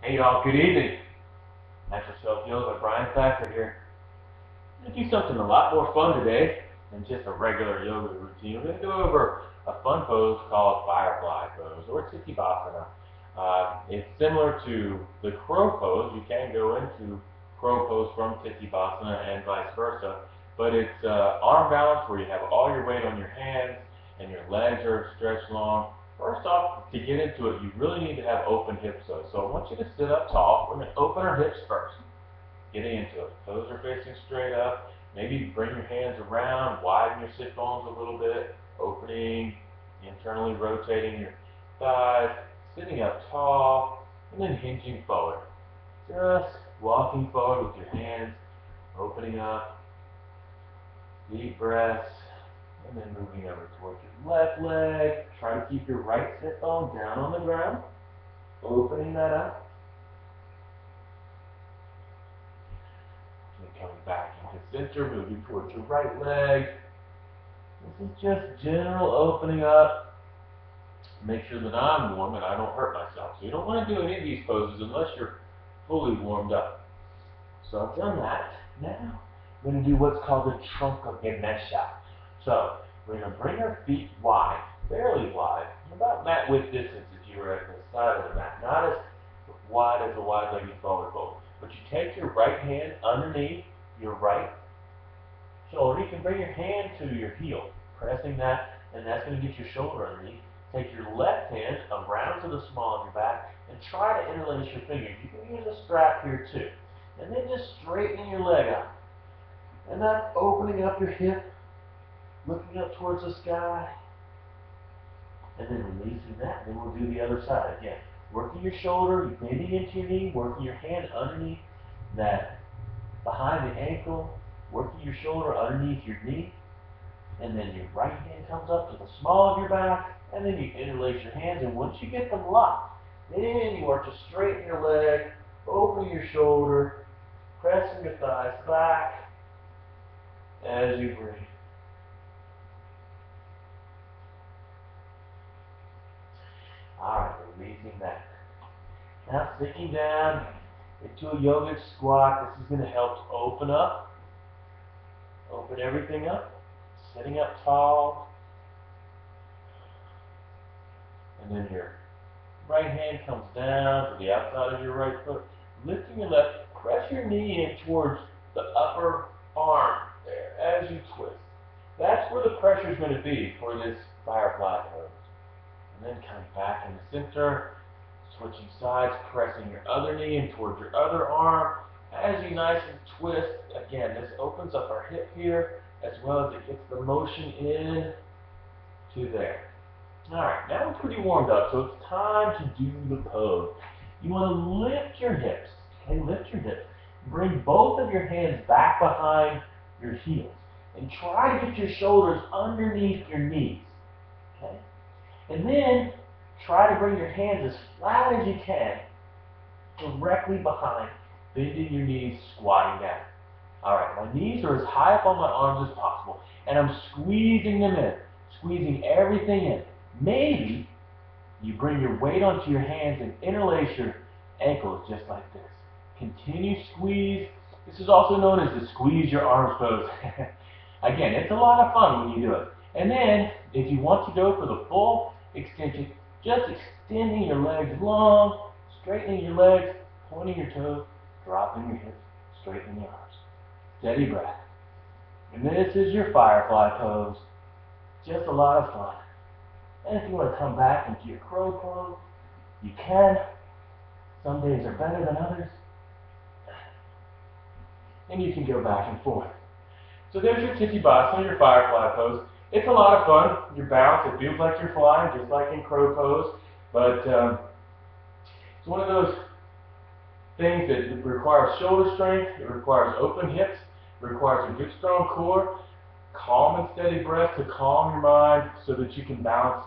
Hey y'all, good evening. Natural Self Yoga, Brian Thacker here. I'm going to do something a lot more fun today than just a regular yoga routine. We're going to go over a fun pose called Firefly pose or Titibasana. It's similar to the crow pose. You can go into crow pose from Titibasana and vice versa, but it's arm balance where you have all your weight on your hands and your legs are stretched long. First off, to get into it, you really need to have open hips though. So I want you to sit up tall. We're going to open our hips first. Getting into it. Toes are facing straight up. Maybe bring your hands around, widen your sit bones a little bit, opening, internally rotating your thighs, sitting up tall, and then hinging forward. Just walking forward with your hands, opening up, deep breaths, and then moving over towards your left leg. Try to keep your right sit bone down on the ground, opening that up. And coming back into center, moving towards your right leg. This is just general opening up. Make sure that I'm warm and I don't hurt myself. So you don't want to do any of these poses unless you're fully warmed up. So I've done that. Now I'm going to do what's called the trunk of Ganesha. So we're going to bring our feet wide, fairly wide, about mat width distance if you were at the side of the mat. Not as wide as a wide-legged forward fold. But you take your right hand underneath your right shoulder. You can bring your hand to your heel, pressing that, and that's going to get your shoulder underneath. Take your left hand around to the small of your back and try to interlace your fingers. You can use a strap here too. And then just straightening your leg out. And that's opening up your hip, looking up towards the sky, and then releasing that. And then we'll do the other side again. Working your shoulder, bending into your knee, working your hand underneath that, behind the ankle, working your shoulder underneath your knee, and then your right hand comes up to the small of your back, and then you interlace your hands, and once you get them locked, then you work to straighten your leg, open your shoulder, pressing your thighs back as you breathe. Alright, releasing that. Now sinking down into a yogic squat. This is going to help open up. Open everything up. Sitting up tall. And then your right hand comes down to the outside of your right foot. Lifting your left, press your knee in towards the upper arm there as you twist. That's where the pressure is going to be for this Firefly pose. And then coming back in the center, switching sides, pressing your other knee in towards your other arm as you nice and twist. Again, this opens up our hip here as well as it gets the motion in to there. Alright, now we're pretty warmed up, so it's time to do the pose. You want to lift your hips. Okay, lift your hips. Bring both of your hands back behind your heels. And try to get your shoulders underneath your knees. Okay? And then try to bring your hands as flat as you can, directly behind, bending your knees, squatting down. Alright, my knees are as high up on my arms as possible, and I'm squeezing them in, squeezing everything in. Maybe you bring your weight onto your hands and interlace your ankles just like this. Continue squeeze. This is also known as the squeeze your arms pose. Again, it's a lot of fun when you do it. And then, if you want to go for the full extension, just extending your legs long, straightening your legs, pointing your toes, dropping your hips, straightening your arms. Steady breath. And this is your Firefly pose. Just a lot of fun. And if you want to come back into your crow pose, you can. Some days are better than others. And you can go back and forth. So there's your Titibasana, your Firefly pose. It's a lot of fun. You're balanced. It feels like you're flying, just like in crow pose. But it's one of those things that requires shoulder strength. It requires open hips. It requires a good, strong core. Calm and steady breath to calm your mind so that you can balance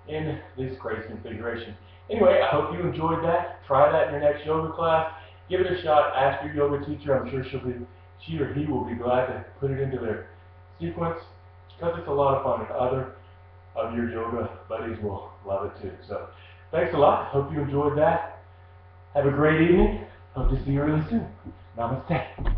in this crazy configuration. Anyway, I hope you enjoyed that. Try that in your next yoga class. Give it a shot. Ask your yoga teacher. I'm sure she or he will be glad to put it into their sequence because it's a lot of fun and other of your yoga buddies will love it too. So thanks a lot. Hope you enjoyed that. Have a great evening. Hope to see you really soon. Namaste.